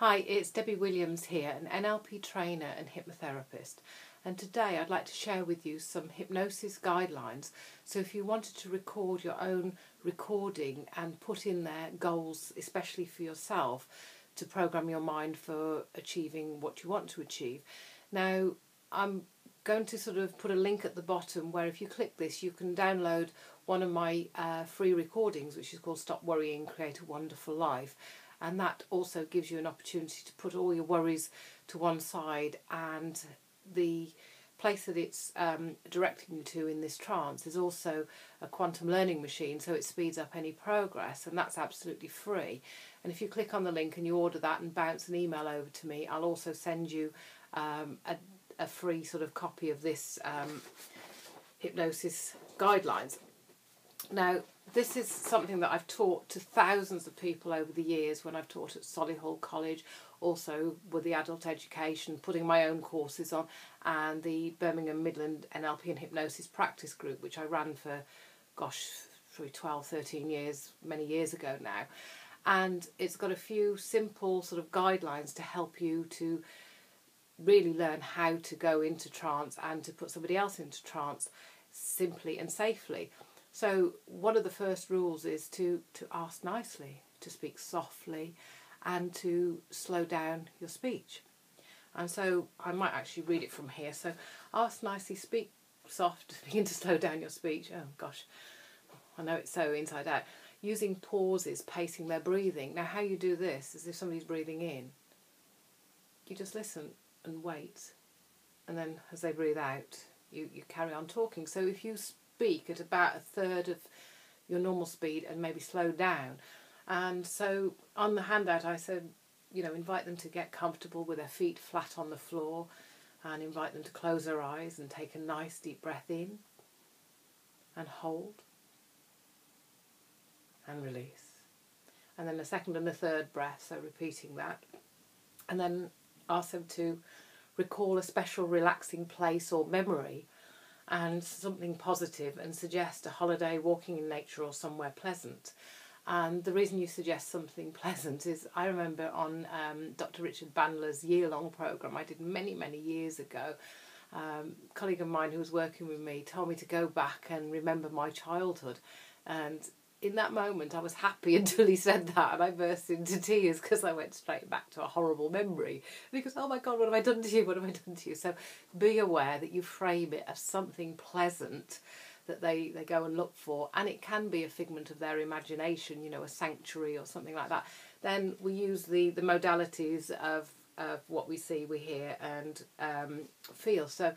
Hi, it's Debbie Williams here, an NLP trainer and hypnotherapist. And today I'd like to share with you some hypnosis guidelines. So if you wanted to record your own recording and put in there goals, especially for yourself, to program your mind for achieving what you want to achieve. Now, I'm going to sort of put a link at the bottom where if you click this, you can download one of my free recordings, which is called Stop Worrying, Create a Wonderful Life. And that also gives you an opportunity to put all your worries to one side, and the place that it's directing you to in this trance is also a quantum learning machine, so it speeds up any progress, and that's absolutely free. And if you click on the link and you order that and bounce an email over to me, I'll also send you a free sort of copy of this hypnosis guidelines. Now, this is something that I've taught to thousands of people over the years when I've taught at Solihull College, also with the adult education, putting my own courses on, and the Birmingham Midland NLP and Hypnosis Practice Group, which I ran for, gosh, through 12, 13 years, many years ago now. And it's got a few simple sort of guidelines to help you to really learn how to go into trance and to put somebody else into trance simply and safely. So one of the first rules is to ask nicely, to speak softly, and to slow down your speech. And so I might actually read it from here. So ask nicely, speak soft, begin to slow down your speech. Oh gosh, I know it's so inside out. Using pauses, pacing their breathing. Now how you do this is if somebody's breathing in, you just listen and wait. And then as they breathe out, you carry on talking. So if you speak at about a third of your normal speed and maybe slow down. And so on the handout I said, invite them to get comfortable with their feet flat on the floor, and invite them to close their eyes and take a nice deep breath in and hold and release. And then a second and a third breath, so repeating that. And then ask them to recall a special relaxing place or memory and something positive, and suggest a holiday, walking in nature or somewhere pleasant. And the reason you suggest something pleasant is I remember on Dr. Richard Bandler's year-long programme I did many, many years ago, a colleague of mine who was working with me told me to go back and remember my childhood. And in that moment I was happy until he said that, and I burst into tears because I went straight back to a horrible memory. And he goes, oh my God, what have I done to you? What have I done to you? So be aware that you frame it as something pleasant that they go and look for, and it can be a figment of their imagination, a sanctuary or something like that. Then we use the modalities of what we see, we hear and feel. So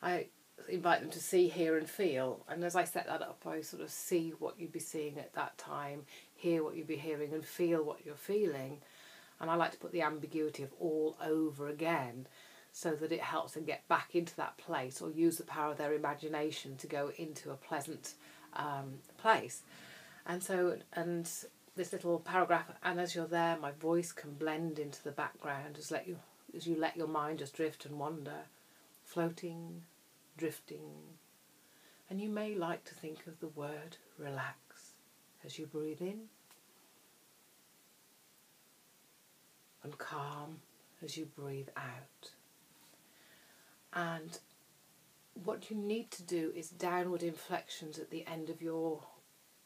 I invite them to see, hear and feel, and as I set that up I sort of see what you'd be seeing at that time, hear what you'd be hearing and feel what you're feeling. And I like to put the ambiguity of all over again so that it helps them get back into that place, or use the power of their imagination to go into a pleasant place. And so, and this little paragraph, and as you're there my voice can blend into the background as you let your mind just drift and wander, floating, drifting. And you may like to think of the word relax as you breathe in, and calm as you breathe out. And what you need to do is downward inflections at the end of your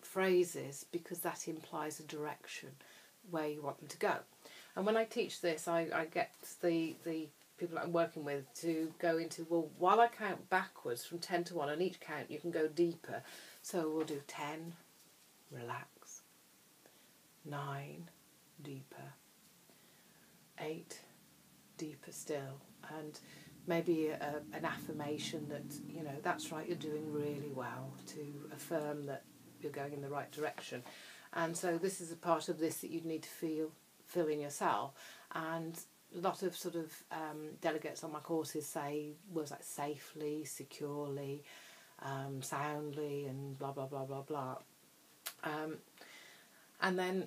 phrases, because that implies a direction where you want them to go. And when I teach this, I get the people that I'm working with to go into, well, while I count backwards from 10 to 1, on each count you can go deeper. So we'll do 10, relax, 9, deeper, 8, deeper still, and maybe an affirmation that, that's right, you're doing really well, to affirm that you're going in the right direction. And so this is a part of this that you'd need to feel in yourself. And a lot of sort of delegates on my courses say words like safely, securely, soundly, and blah, blah, blah, blah, blah. And then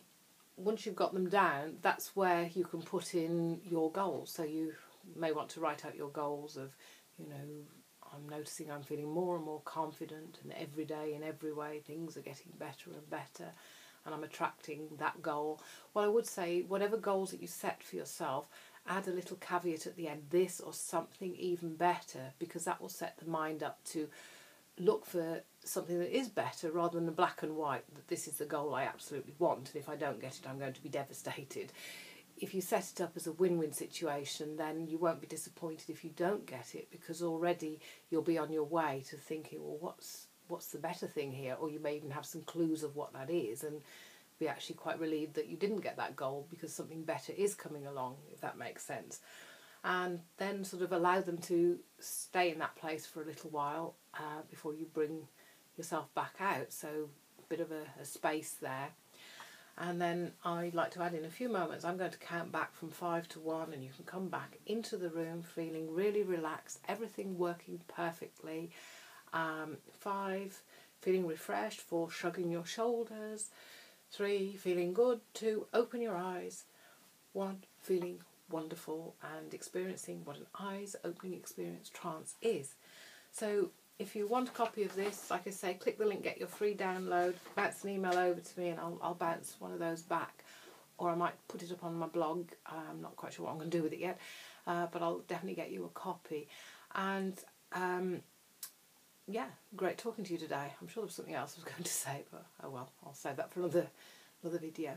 once you've got them down, that's where you can put in your goals. So you may want to write out your goals of, I'm noticing I'm feeling more and more confident, and every day in every way things are getting better and better. and I'm attracting that goal. Well, I would say whatever goals that you set for yourself, add a little caveat at the end, this or something even better, because that will set the mind up to look for something that is better rather than the black and white, that this is the goal I absolutely want, and if I don't get it I'm going to be devastated. If you set it up as a win-win situation, then you won't be disappointed if you don't get it, because already you'll be on your way to thinking, well, what's the better thing here? Or you may even have some clues of what that is and be actually quite relieved that you didn't get that goal because something better is coming along, if that makes sense. And then sort of allow them to stay in that place for a little while before you bring yourself back out. So a bit of a space there. And then I'd like to add in a few moments, I'm going to count back from 5 to 1, and you can come back into the room feeling really relaxed, everything working perfectly. 5, feeling refreshed. 4, shrugging your shoulders. 3, feeling good. 2, open your eyes. 1, feeling wonderful and experiencing what an eyes-opening experience trance is. So if you want a copy of this, like I say, click the link, get your free download, bounce an email over to me and I'll bounce one of those back. Or I might put it up on my blog. I'm not quite sure what I'm going to do with it yet, but I'll definitely get you a copy. And yeah, great talking to you today. I'm sure there was something else I was going to say, but oh well, I'll save that for another video.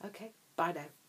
Okay, bye now.